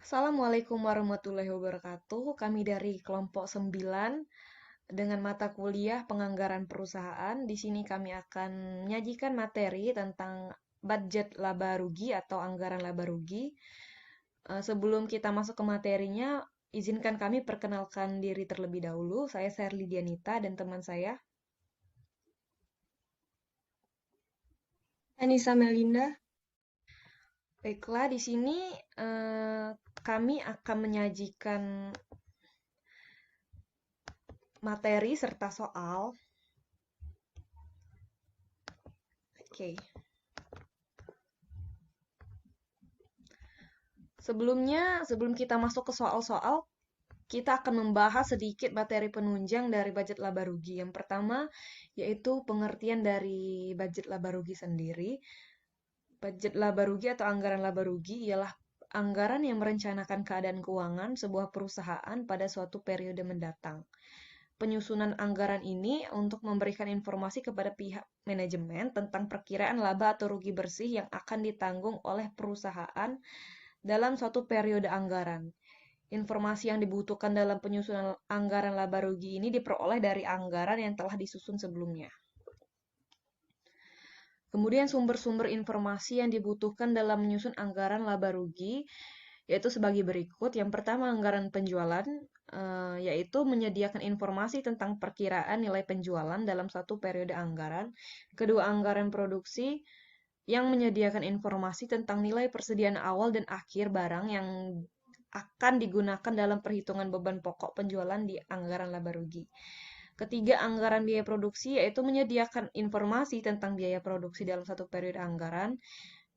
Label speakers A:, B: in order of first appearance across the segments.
A: Assalamualaikum warahmatullahi wabarakatuh. Kami dari kelompok 9 dengan mata kuliah penganggaran perusahaan. Di sini kami akan menyajikan materi tentang budget laba rugi atau anggaran laba rugi. Sebelum kita masuk ke materinya, izinkan kami perkenalkan diri terlebih dahulu. Saya Sherly Dianita dan teman saya.
B: Anissa Melinda.
A: Baiklah, di sini kami akan menyajikan materi serta soal. Oke. Sebelum kita masuk ke soal-soal, kita akan membahas sedikit materi penunjang dari budget laba rugi. Yang pertama, yaitu pengertian dari budget laba rugi sendiri. Budget laba rugi atau anggaran laba rugi ialah anggaran yang merencanakan keadaan keuangan sebuah perusahaan pada suatu periode mendatang. Penyusunan anggaran ini untuk memberikan informasi kepada pihak manajemen tentang perkiraan laba atau rugi bersih yang akan ditanggung oleh perusahaan dalam suatu periode anggaran. Informasi yang dibutuhkan dalam penyusunan anggaran laba rugi ini diperoleh dari anggaran yang telah disusun sebelumnya. Kemudian sumber-sumber informasi yang dibutuhkan dalam menyusun anggaran laba rugi yaitu sebagai berikut. Yang pertama, anggaran penjualan, yaitu menyediakan informasi tentang perkiraan nilai penjualan dalam satu periode anggaran. Kedua, anggaran produksi yang menyediakan informasi tentang nilai persediaan awal dan akhir barang yang akan digunakan dalam perhitungan beban pokok penjualan di anggaran laba rugi. Ketiga, anggaran biaya produksi yaitu menyediakan informasi tentang biaya produksi dalam satu periode anggaran.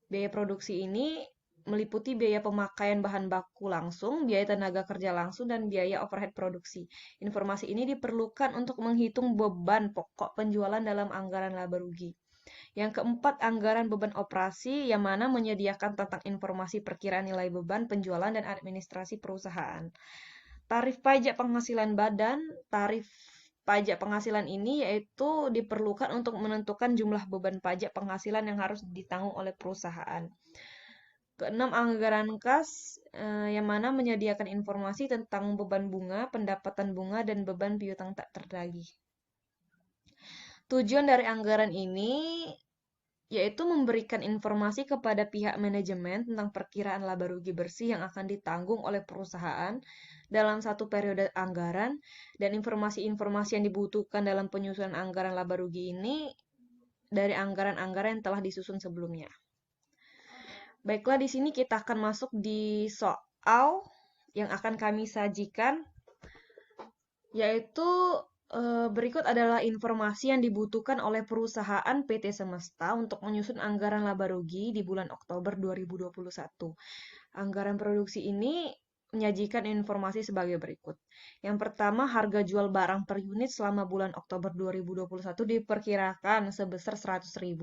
A: Biaya produksi ini meliputi biaya pemakaian bahan baku langsung, biaya tenaga kerja langsung, dan biaya overhead produksi. Informasi ini diperlukan untuk menghitung beban pokok penjualan dalam anggaran laba rugi. Yang keempat, anggaran beban operasi yang mana menyediakan tentang informasi perkiraan nilai beban penjualan dan administrasi perusahaan. Tarif pajak penghasilan badan, tarif pajak penghasilan ini yaitu diperlukan untuk menentukan jumlah beban pajak penghasilan yang harus ditanggung oleh perusahaan. Keenam, anggaran kas yang mana menyediakan informasi tentang beban bunga, pendapatan bunga, dan beban piutang tak terdagih. Tujuan dari anggaran ini yaitu memberikan informasi kepada pihak manajemen tentang perkiraan laba rugi bersih yang akan ditanggung oleh perusahaan dalam satu periode anggaran, dan informasi-informasi yang dibutuhkan dalam penyusunan anggaran laba rugi ini dari anggaran-anggaran yang telah disusun sebelumnya. Baiklah, di sini kita akan masuk di soal yang akan kami sajikan, yaitu berikut adalah informasi yang dibutuhkan oleh perusahaan PT Semesta untuk menyusun anggaran laba rugi di bulan Oktober 2021. Anggaran produksi ini menyajikan informasi sebagai berikut. Yang pertama, harga jual barang per unit selama bulan Oktober 2021 diperkirakan sebesar Rp100.000.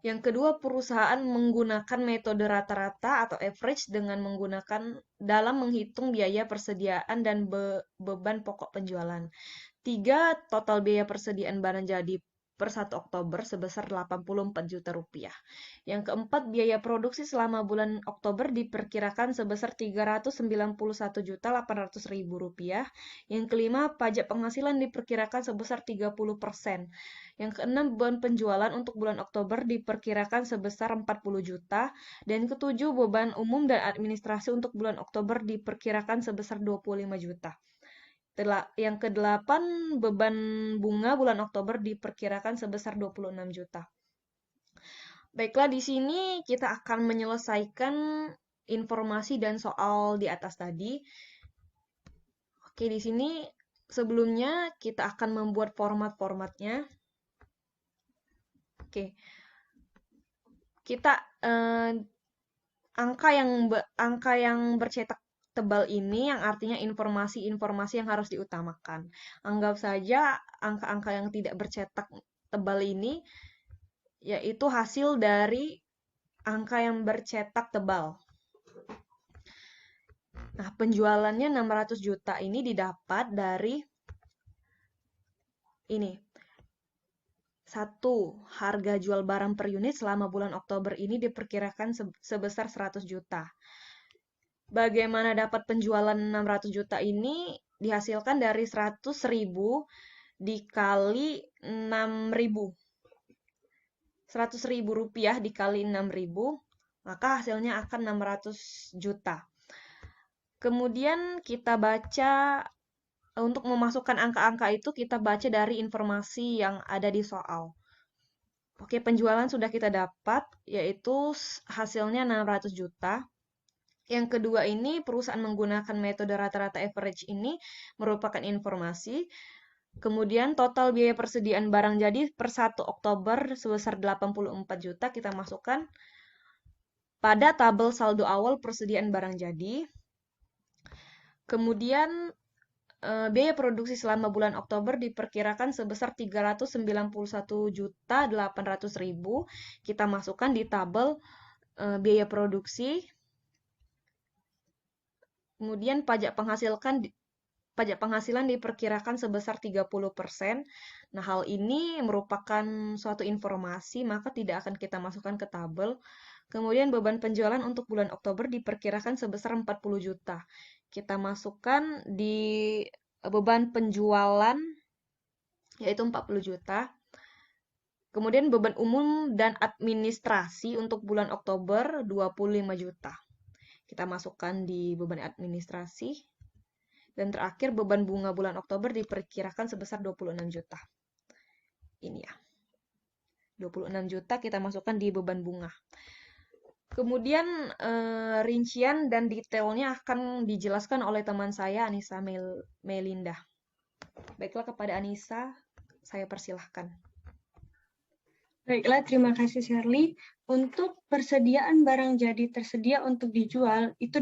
A: Yang kedua, perusahaan menggunakan metode rata-rata atau average dengan menggunakan dalam menghitung biaya persediaan dan beban pokok penjualan. Tiga, total biaya persediaan barang jadi per 1 Oktober sebesar Rp84 juta. Yang keempat, biaya produksi selama bulan Oktober diperkirakan sebesar Rp391.800.000. Yang kelima, pajak penghasilan diperkirakan sebesar 30%. Yang keenam, beban penjualan untuk bulan Oktober diperkirakan sebesar 40 juta. Dan ketujuh, beban umum dan administrasi untuk bulan Oktober diperkirakan sebesar 25 juta. Yang kedelapan, beban bunga bulan Oktober diperkirakan sebesar 26 juta. Baiklah, di sini kita akan menyelesaikan informasi dan soal di atas tadi. Oke, di sini sebelumnya kita akan membuat format-formatnya. Oke, kita angka yang bercetak tebal ini yang artinya informasi-informasi yang harus diutamakan. Anggap saja angka-angka yang tidak bercetak tebal ini yaitu hasil dari angka yang bercetak tebal. Nah, penjualannya 600 juta ini didapat dari ini. Satu, harga jual barang per unit selama bulan Oktober ini diperkirakan sebesar 100 juta. Bagaimana dapat penjualan 600 juta ini dihasilkan dari 100.000 dikali 6.000. 100.000 rupiah dikali 6.000, maka hasilnya akan 600 juta. Kemudian kita baca, untuk memasukkan angka-angka itu kita baca dari informasi yang ada di soal. Oke, penjualan sudah kita dapat, yaitu hasilnya 600 juta. Yang kedua ini, perusahaan menggunakan metode rata-rata average ini merupakan informasi. Kemudian total biaya persediaan barang jadi per 1 Oktober sebesar 84 juta kita masukkan pada tabel saldo awal persediaan barang jadi. Kemudian biaya produksi selama bulan Oktober diperkirakan sebesar 391.800.000. Kita masukkan di tabel biaya produksi. Kemudian pajak penghasilan diperkirakan sebesar 30%. Nah, hal ini merupakan suatu informasi, maka tidak akan kita masukkan ke tabel. Kemudian beban penjualan untuk bulan Oktober diperkirakan sebesar 40 juta. Kita masukkan di beban penjualan, yaitu 40 juta. Kemudian beban umum dan administrasi untuk bulan Oktober 25 juta. Kita masukkan di beban administrasi. Dan terakhir beban bunga bulan Oktober diperkirakan sebesar 26 juta. Ini ya. 26 juta kita masukkan di beban bunga. Kemudian rincian dan detailnya akan dijelaskan oleh teman saya, Anissa Melinda. Baiklah, kepada Anissa, saya persilahkan.
B: Baiklah, terima kasih Shirley. Untuk persediaan barang jadi tersedia untuk dijual, itu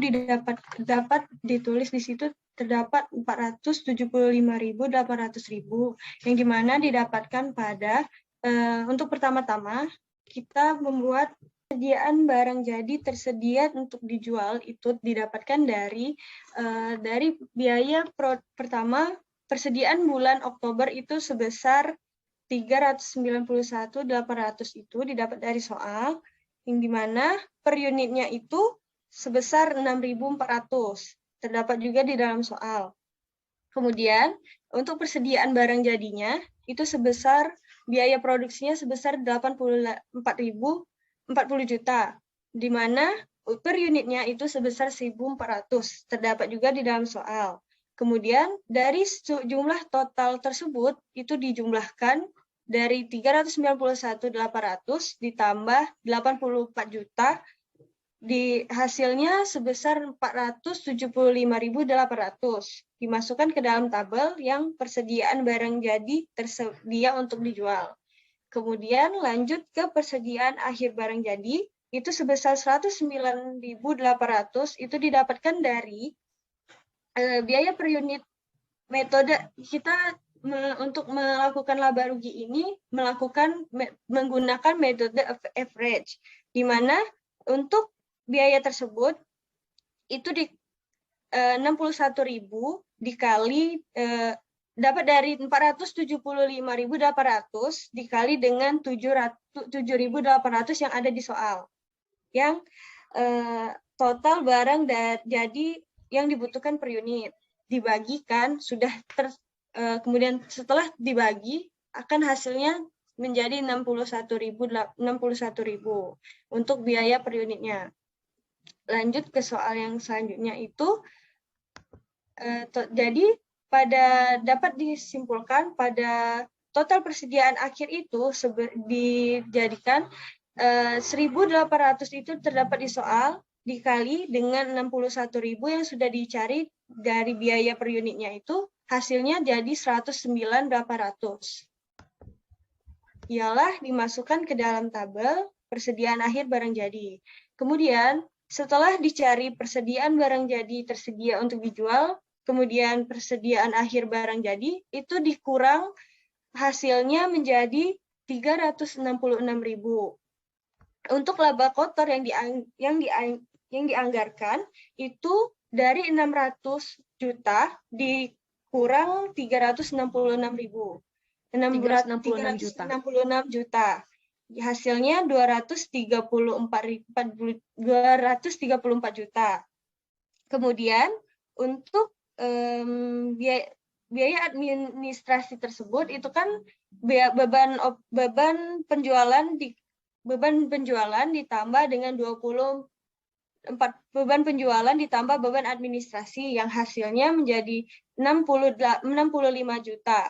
B: dapat ditulis di situ terdapat 475.800.000, yang dimana didapatkan pada, untuk pertama-tama, kita membuat persediaan barang jadi tersedia untuk dijual itu didapatkan dari biaya pertama, persediaan bulan Oktober itu sebesar 391.800 itu didapat dari soal, yang dimana per unitnya itu sebesar 6.400. Terdapat juga di dalam soal. Kemudian, untuk persediaan barang jadinya, itu sebesar, biaya produksinya sebesar 40 juta, di mana per unitnya itu sebesar 1.400. Terdapat juga di dalam soal. Kemudian, dari jumlah total tersebut, itu dijumlahkan dari 391.800 ditambah 84 juta, di hasilnya sebesar 475.800. Dimasukkan ke dalam tabel yang persediaan barang jadi tersedia untuk dijual. Kemudian lanjut ke persediaan akhir barang jadi, itu sebesar 109.800, itu didapatkan dari biaya per unit. Metode kita untuk melakukan laba rugi ini menggunakan metode average, di mana untuk biaya tersebut itu di 61.000 dikali dapat dari 475.800 dikali dengan 7.800 yang ada di soal, yang total barang jadi yang dibutuhkan per unit dibagikan sudah kemudian setelah dibagi akan hasilnya menjadi 61.000 untuk biaya per unitnya. Lanjut ke soal yang selanjutnya itu, jadi dapat disimpulkan pada total persediaan akhir itu dijadikan 1.800 itu terdapat di soal dikali dengan 61.000 yang sudah dicari dari biaya per unitnya itu, hasilnya jadi 109.800. Ialah dimasukkan ke dalam tabel persediaan akhir barang jadi. Kemudian setelah dicari persediaan barang jadi tersedia untuk dijual, kemudian persediaan akhir barang jadi, itu dikurang hasilnya menjadi 366.000. Untuk laba kotor yang dianggarkan itu dari 600 juta dikurang 366.000.
A: 366 juta.
B: 366 juta. Hasilnya 234 juta. Kemudian untuk biaya administrasi tersebut itu kan beban penjualan ditambah dengan beban penjualan ditambah beban administrasi yang hasilnya menjadi 65 juta.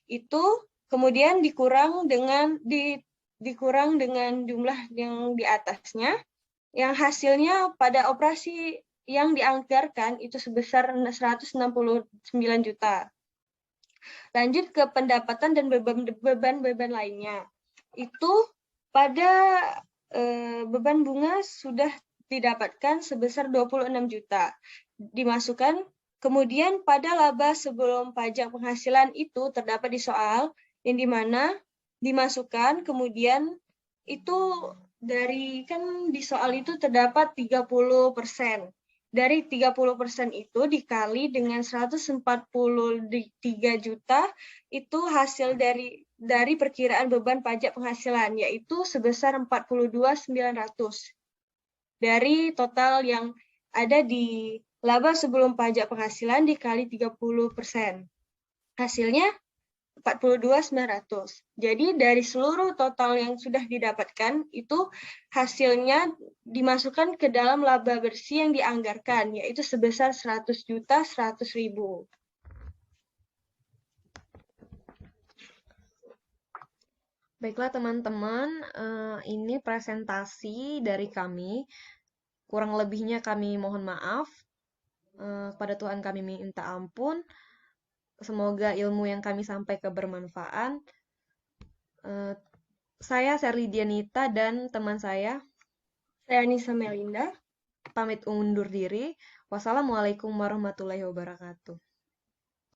B: Itu kemudian dikurang dengan jumlah yang di atasnya, yang hasilnya pada operasi yang dianggarkan itu sebesar 169 juta. Lanjut ke pendapatan dan beban lainnya. Itu pada beban bunga sudah didapatkan sebesar 26 juta. Dimasukkan, kemudian pada laba sebelum pajak penghasilan itu terdapat di soal, yang dimana dimasukkan, kemudian itu kan di soal itu terdapat 30%. Dari 30% itu dikali dengan 143 juta, itu hasil dari perkiraan beban pajak penghasilan, yaitu sebesar 42.900. Dari total yang ada di laba sebelum pajak penghasilan dikali 30%. Hasilnya 42.900. Jadi dari seluruh total yang sudah didapatkan itu hasilnya dimasukkan ke dalam laba bersih yang dianggarkan, yaitu sebesar 100.100.000.
A: Baiklah teman-teman, ini presentasi dari kami. Kurang lebihnya kami mohon maaf. Kepada Tuhan kami minta ampun. Semoga ilmu yang kami sampaikan bermanfaat. Saya Serly Dianita dan teman saya
B: Nisa Melinda
A: pamit undur diri. Wassalamualaikum warahmatullahi wabarakatuh.